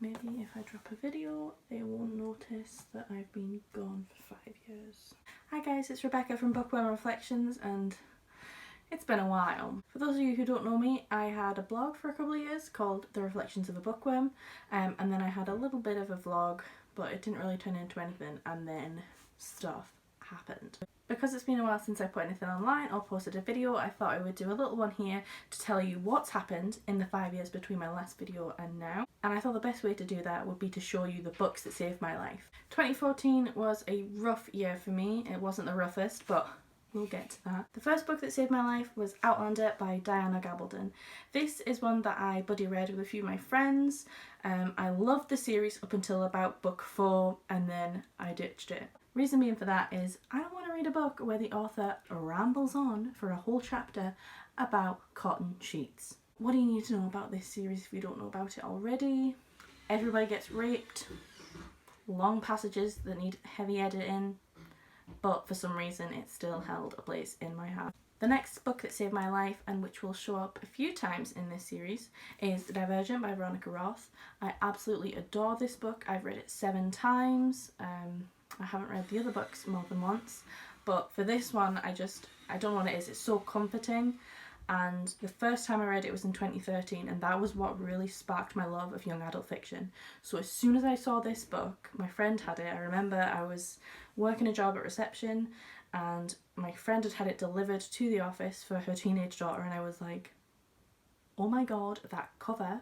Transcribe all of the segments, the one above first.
maybe if I drop a video, they won't notice that I've been gone for 5 years. Hi guys, it's Rebecca from Bookworm Reflections, and it's been a while. For those of you who don't know me, I had a blog for a couple of years called The Reflections of a Bookworm, and then I had a little bit of a vlog, but it didn't really turn into anything, and then stuff happened. Because it's been a while since I put anything online or posted a video, I thought I would do a little one here to tell you what's happened in the 5 years between my last video and now. And I thought the best way to do that would be to show you the books that saved my life. 2014 was a rough year for me. It wasn't the roughest, but we'll get to that. The first book that saved my life was Outlander by Diana Gabaldon. This is one that I buddy read with a few of my friends. I loved the series up until about book 4, and then I ditched it. Reason being for that is I don't want to read a book where the author rambles on for a whole chapter about cotton sheets. What do you need to know about this series if you don't know about it already? Everybody gets raped, long passages that need heavy editing, but for some reason it still held a place in my heart. The next book that saved my life, and which will show up a few times in this series, is Divergent by Veronica Roth. I absolutely adore this book. I've read it 7 times. I haven't read the other books more than once, but for this one I don't know what it is, it's so comforting. And the first time I read it was in 2013, and that was what really sparked my love of young adult fiction. So as soon as I saw this book, my friend had it. I remember I was working a job at reception and my friend had had it delivered to the office for her teenage daughter, and I was like, oh my god, that cover.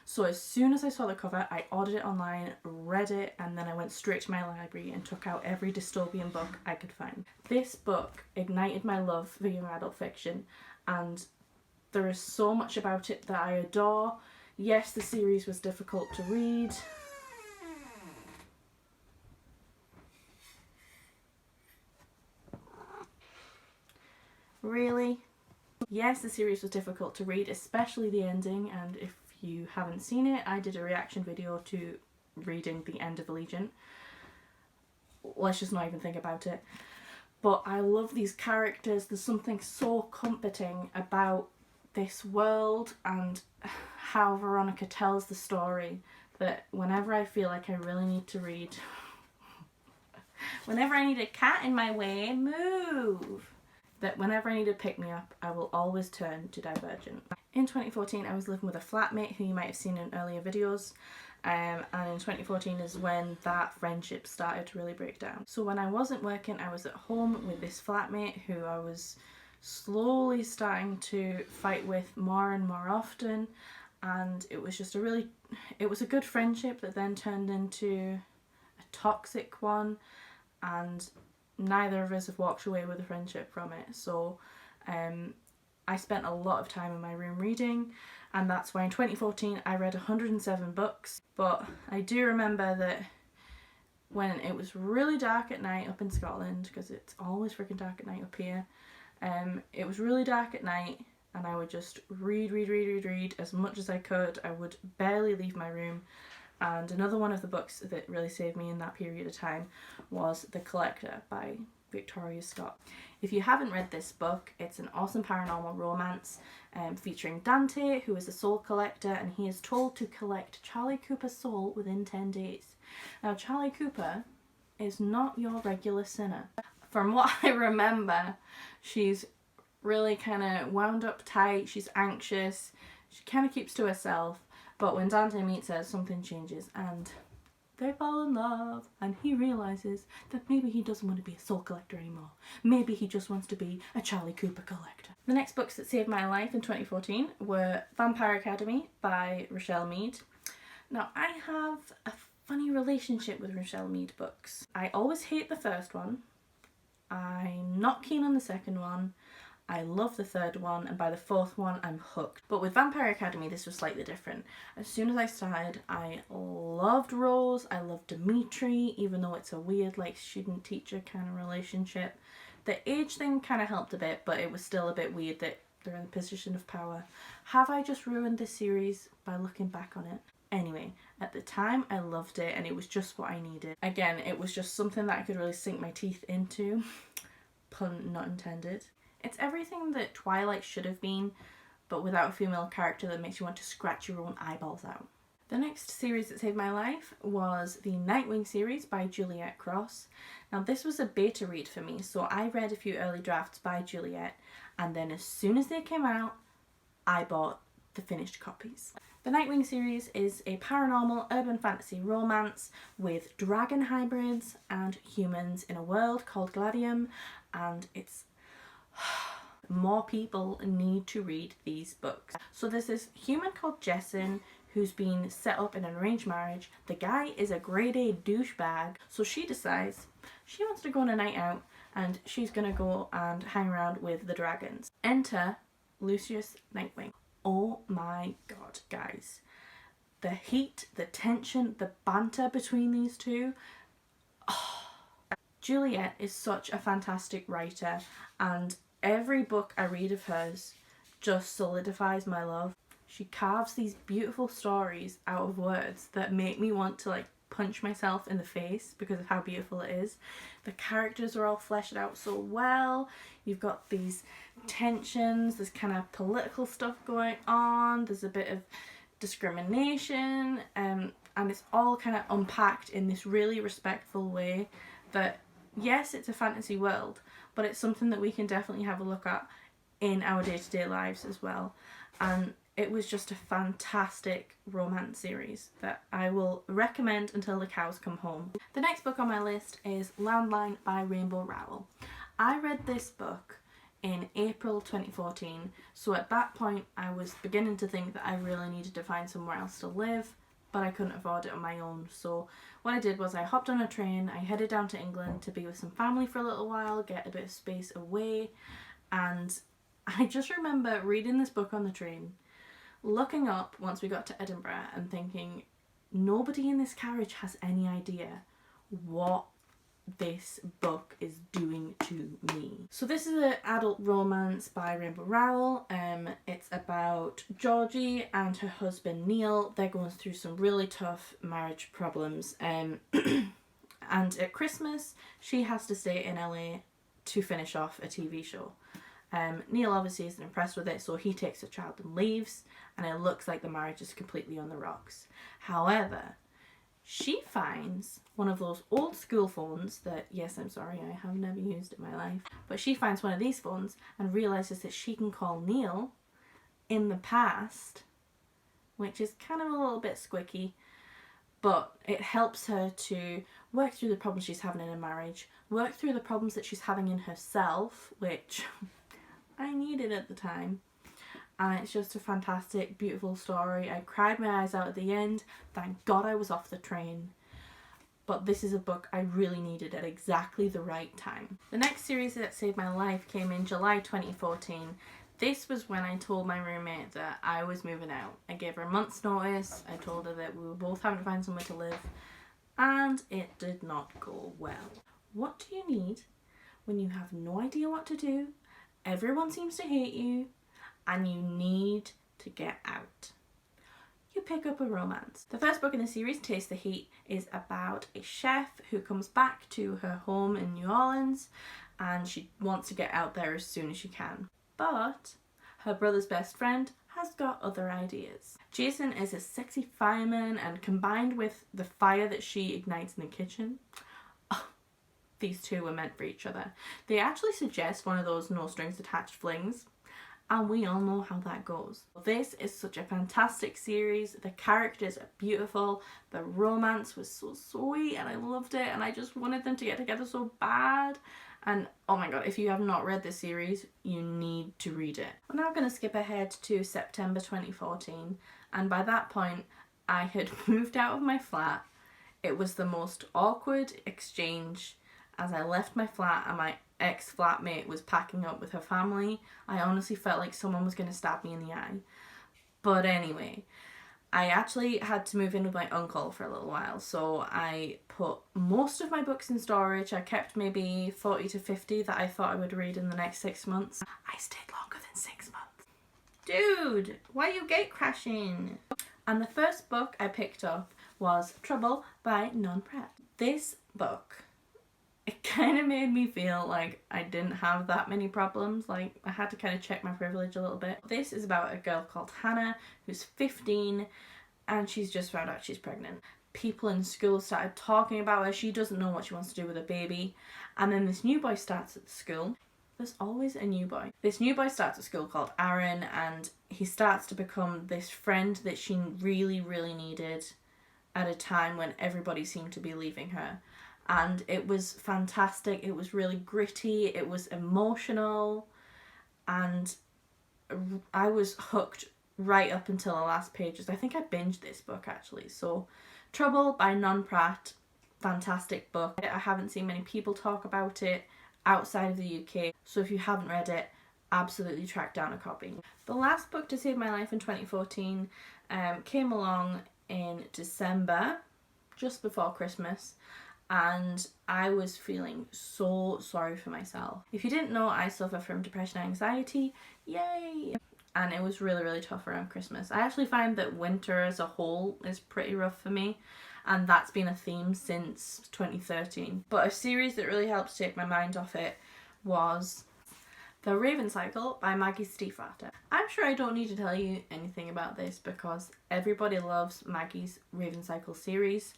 So as soon as I saw the cover, I ordered it online, read it, and then I went straight to my library and took out every dystopian book I could find. This book ignited my love for young adult fiction, and there is so much about it that I adore. Yes, the series was difficult to read. Really? Yes, the series was difficult to read, especially the ending, and if you haven't seen it, I did a reaction video to reading the end of Allegiant. Let's just not even think about it. But I love these characters. There's something so comforting about this world and how Veronica tells the story that whenever I feel like I really need to read, whenever I need a cat in my way, move! That whenever I need to pick me up, I will always turn to Divergent. In 2014, I was living with a flatmate who you might have seen in earlier videos, and in 2014 is when that friendship started to really break down. So when I wasn't working, I was at home with this flatmate who I was slowly starting to fight with more and more often, and it was just it was a good friendship that then turned into a toxic one, and neither of us have walked away with a friendship from it. So I spent a lot of time in my room reading, and that's why in 2014 I read 107 books. But I do remember that when it was really dark at night up in Scotland, because it's always freaking dark at night up here, it was really dark at night and I would just read as much as I could. I would barely leave my room. And another one of the books that really saved me in that period of time was The Collector by Victoria Scott. If you haven't read this book, it's an awesome paranormal romance featuring Dante, who is a soul collector, and he is told to collect Charlie Cooper's soul within 10 days. Now, Charlie Cooper is not your regular sinner. From what I remember, she's really kind of wound up tight, she's anxious, she kind of keeps to herself. But when Dante meets her, something changes and they fall in love, and he realises that maybe he doesn't want to be a soul collector anymore. Maybe he just wants to be a Charlie Cooper collector. The next books that saved my life in 2014 were Vampire Academy by Richelle Mead. Now, I have a funny relationship with Richelle Mead books. I always hate the first one. I'm not keen on the second one. I love the third one, and by the fourth one I'm hooked. But with Vampire Academy this was slightly different. As soon as I started, I loved Rose, I loved Dimitri, even though it's a weird like student-teacher kind of relationship. The age thing kind of helped a bit, but it was still a bit weird that they're in a position of power. Have I just ruined this series by looking back on it? Anyway, at the time I loved it and it was just what I needed. Again, it was just something that I could really sink my teeth into. Pun not intended. It's everything that Twilight should have been, but without a female character that makes you want to scratch your own eyeballs out. The next series that saved my life was the Nightwing series by Juliet Cross. Now this was a beta read for me, so I read a few early drafts by Juliet, and then as soon as they came out, I bought the finished copies. The Nightwing series is a paranormal urban fantasy romance with dragon hybrids and humans in a world called Gladium, and it's more people need to read these books. So there's this human called Jessin who's been set up in an arranged marriage. The guy is a grade A douchebag, so she decides she wants to go on a night out and she's gonna go and hang around with the dragons. Enter Lucius Nightwing. Oh my god, guys. The heat, the tension, the banter between these two. Oh. Juliet is such a fantastic writer, and every book I read of hers just solidifies my love. She carves these beautiful stories out of words that make me want to punch myself in the face because of how beautiful it is. The characters are all fleshed out so well. You've got these tensions, there's kind of political stuff going on, there's a bit of discrimination, and it's all kind of unpacked in this really respectful way that, yes, it's a fantasy world, but it's something that we can definitely have a look at in our day-to-day lives as well. And it was just a fantastic romance series that I will recommend until the cows come home. The next book on my list is Landline by Rainbow Rowell. I read this book in April 2014, so at that point I was beginning to think that I really needed to find somewhere else to live, but I couldn't afford it on my own. So what I did was I hopped on a train, I headed down to England to be with some family for a little while, get a bit of space away, and I just remember reading this book on the train, looking up once we got to Edinburgh and thinking, nobody in this carriage has any idea what this book is doing to me. So this is an adult romance by Rainbow Rowell. It's about Georgie and her husband Neil. They're going through some really tough marriage problems, and at Christmas she has to stay in LA to finish off a TV show. Neil obviously isn't impressed with it, so he takes the child and leaves, and it looks like the marriage is completely on the rocks. However, she finds one of those old school phones that, yes, I'm sorry, I have never used in my life, but she finds one of these phones and realises that she can call Neil in the past, which is kind of a little bit squicky, but it helps her to work through the problems she's having in her marriage, work through the problems that she's having in herself, which I needed at the time. And it's just a fantastic, beautiful story. I cried my eyes out at the end. Thank God I was off the train. But this is a book I really needed at exactly the right time. The next series that saved my life came in July 2014. This was when I told my roommate that I was moving out. I gave her a month's notice. I told her that we were both having to find somewhere to live. And it did not go well. What do you need when you have no idea what to do, everyone seems to hate you, and you need to get out? You pick up a romance. The first book in the series, Taste the Heat, is about a chef who comes back to her home in New Orleans, and she wants to get out there as soon as she can. But her brother's best friend has got other ideas. Jason is a sexy fireman, and combined with the fire that she ignites in the kitchen, these two were meant for each other. They actually suggest one of those no strings attached flings, and we all know how that goes. This is such a fantastic series. The characters are beautiful. The romance was so sweet and I loved it, and I just wanted them to get together so bad. And oh my god, if you have not read this series, you need to read it. I'm now going to skip ahead to September 2014, and by that point I had moved out of my flat. It was the most awkward exchange. As I left my flat and my ex-flatmate was packing up with her family, I honestly felt like someone was going to stab me in the eye. But anyway, I actually had to move in with my uncle for a little while, so I put most of my books in storage. I kept maybe 40 to 50 that I thought I would read in the next 6 months. I stayed longer than 6 months. Dude, why are you gate crashing? And the first book I picked up was Trouble by Non Pratt. This book, it kind of made me feel like I didn't have that many problems. Like, I had to kind of check my privilege a little bit. This is about a girl called Hannah who's 15, and she's just found out she's pregnant. People in school started talking about her. She doesn't know what she wants to do with a baby. And then this new boy starts at the school. There's always a new boy. This new boy starts at school called Aaron, and he starts to become this friend that she really, really needed at a time when everybody seemed to be leaving her. And it was fantastic. It was really gritty. It was emotional. And I was hooked right up until the last pages. I think I binged this book actually. So Trouble by Non Pratt, fantastic book. I haven't seen many people talk about it outside of the UK, so if you haven't read it, absolutely track down a copy. The last book to save my life in 2014 came along in December, just before Christmas, and I was feeling so sorry for myself. If you didn't know, I suffer from depression and anxiety, yay! And it was really, really tough around Christmas. I actually find that winter as a whole is pretty rough for me, and that's been a theme since 2013. But a series that really helped take my mind off it was The Raven Cycle by Maggie Stiefvater. I'm sure I don't need to tell you anything about this because everybody loves Maggie's Raven Cycle series.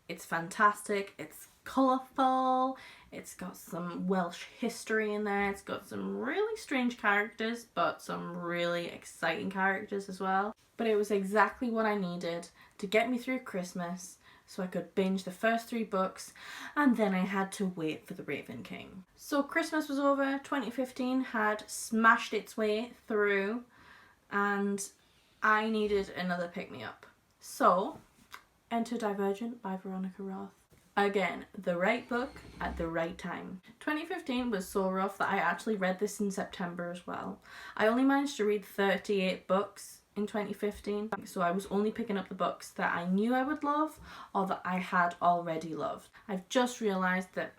It's fantastic, it's colourful, it's got some Welsh history in there, it's got some really strange characters, but some really exciting characters as well. But it was exactly what I needed to get me through Christmas so I could binge the first 3 books, and then I had to wait for The Raven King. So Christmas was over, 2015 had smashed its way through, and I needed another pick-me-up. So, enter Divergent by Veronica Roth. Again, the right book at the right time. 2015 was so rough that I actually read this in September as well. I only managed to read 38 books in 2015, so I was only picking up the books that I knew I would love or that I had already loved. I've just realised that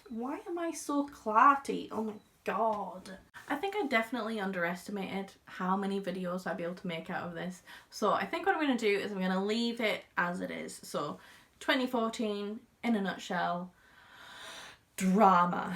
why am I so clarty? Oh my god. I think I definitely underestimated how many videos I'd be able to make out of this. So I think what I'm going to do is I'm going to leave it as it is. So 2014, in a nutshell, drama.